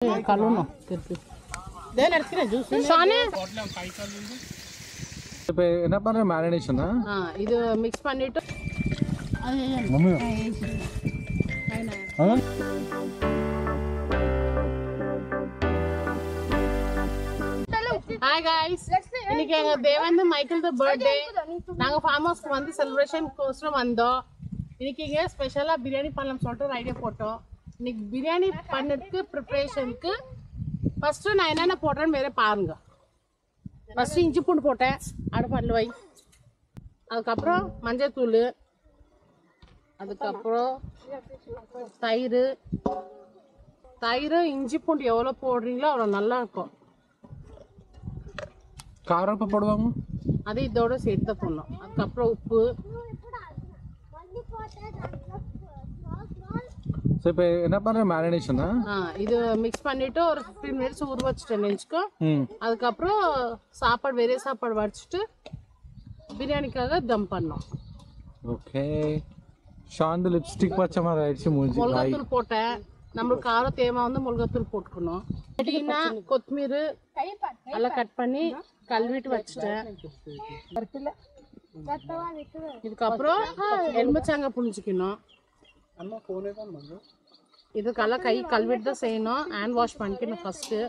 కలును దేని ఎర్కిన జ్యూస్ సానే இப்போ என்ன பண்ற மேரினேஷனா இது மிக்ஸ் பண்ணிட்டு மம்மி ஹாய் गाइस இன்னைக்கு எங்க தேவந்து மைக்கேல் த பர்த்டே நாங்க ஃபார்ம் ஹவுஸ்க்கு வந்து செலிப்ரேஷன் கோசரம் வந்தோம் இன்னைக்கு இங்க ஸ்பெஷலா பிரியாணி பண்ணலாம் சொல்லிட்டு ஒரு ஐடியா போட்டோம் இன்னைக்கு பிரியாணி பண்ணதுக்கு ப்ரிப்பரேஷனுக்கு ஃபர்ஸ்ட் நான் என்னென்ன போடுறேன்னு மேலே பாருங்க ஃபர்ஸ்ட் இஞ்சி பூண்டு போட்டேன் அடுப்பாடில் வை அதுக்கப்புறம் மஞ்சள் தூள் அதுக்கப்புறம் தயிர் இஞ்சி பூண்டு எவ்வளோ போடுறீங்களோ அவ்வளோ நல்லா இருக்கும் காரம் எப்போ போடுவாங்க அது இதோட சேர்த்து போடணும் அதுக்கப்புறம் உப்பு ஸோ இப்போ என்ன பண்ணுற மேரினேஷனா இது மிக்ஸ் பண்ணிட்டு ஒரு 15 மினிட்ஸ் ஊற வச்சுட்டேன் நினச்சிக்கோ அதுக்கப்புறம் சாப்பாடு வெறிய சாப்பாடு வச்சுட்டு பிரியாணிக்காக தம் பண்ணோம் ஓகே ஷாந்து லிப்ஸ்டிக் பச்சை மாதிரி ஆயிடுச்சு மூஞ்சி மிளகாத்தூள் போட்டேன் நம்மளுக்கு காரம் தேவை வந்து மிளகாத்தூள் போட்டுக்கணும் எப்படின்னா கொத்தமீர் எல்லாம் கட் பண்ணி கழுவிட்டு வச்சுட்டேன் இதுக்கப்புறம் எலுமிச்சங்காய் புளிஞ்சிக்கணும் இதுக்கெல்லாம் கை கழுவிட்டு தான் செய்யணும் ஹேண்ட் வாஷ் பண்ணிக்கணும் ஃபர்ஸ்ட்டு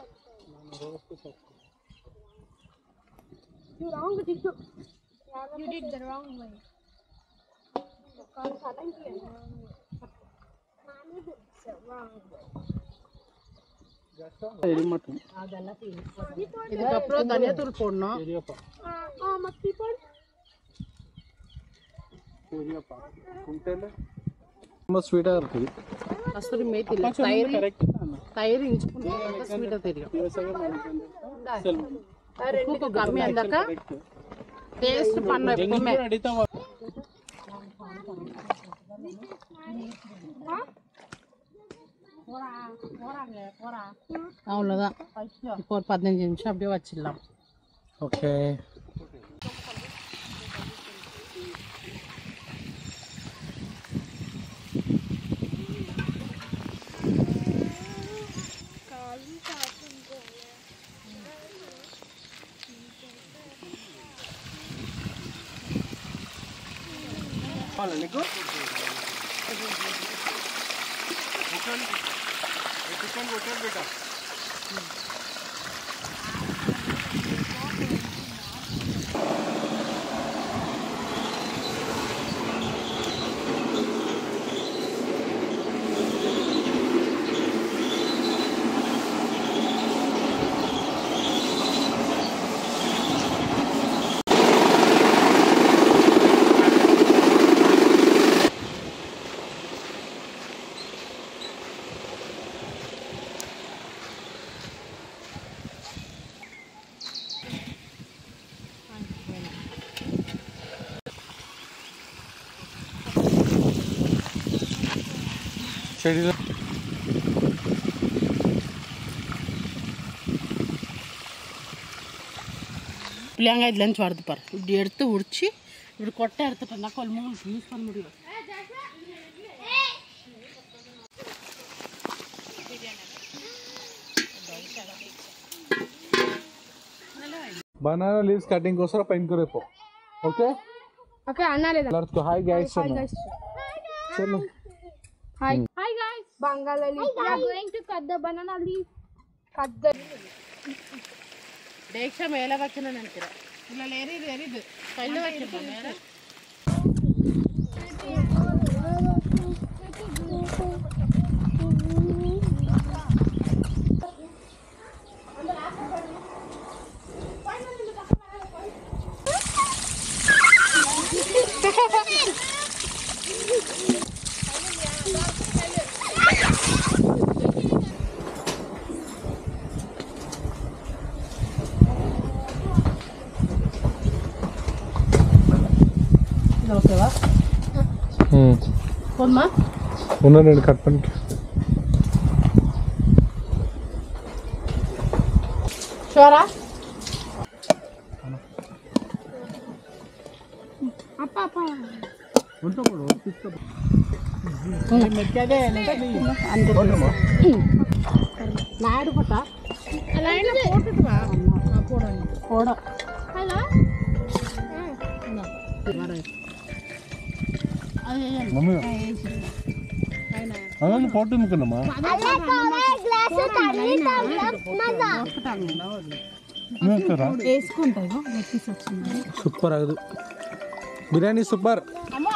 இதுக்கப்புறம் தனியாத்தூள் போடணும் ரொம்ப ஸ்வீட்டாக இருக்குது கஸ்தூரி மேத்தி இல்லை தயிர் இஞ்சி பூண்டு ஸ்வீட்டாக தெரியும் உப்பு கம்மியாக இருந்தாக்கா டேஸ்ட் பண்ண எப்பவுமே அவ்வளோதான் இப்போ ஒரு 15 நிமிஷம் அப்படியே வச்சிடலாம் ஓகே నీకు चिकन होटल बेटा செடியில் பிள்ளைங்க இதுலேருந்து வருது பாரு இப்படி எடுத்து உடிச்சு இப்படி கொட்டை எடுத்துட்டோம்னா கொல்லுமோ யூஸ் பண்ண முடியும் బనానా లీవ్స్ కటింగ్ కోసం పెయింట్ రేపు ఓకే ఓకే అన్నాలేదా ಎಲ್ಲರಿಗೂ ಹಾಯ್ ಗೈಸ್ ಚलो Hi guys. Bengali leaf. We are going to cut the banana leaf. Cut the. ದೇಶ ಮೇಲೆ ವಚ್ಚನ ನಂತರ ಇಲ್ಲ ಏರಿದು ಕೈಲಿ ವಚ್ಚಿದ್ದ ಮೇಲೆ ஓகேவா போதுமா இன்னும் ரெண்டு கட் பண்ணிட்டு ஷோரா அப்பா அப்பா ఉంటో కూడా తీసుకో మెక్కదే అంటే நாடு போட்டா லைனா போட்டுட்டு வா போடணும் போட ஹலோ మమ్మీ అవన్నీ పోటు నికనమ్మా వేసుకుంటాయి సూపర్ ఆగదు బిర్యానీ సూపర్ అమ్మ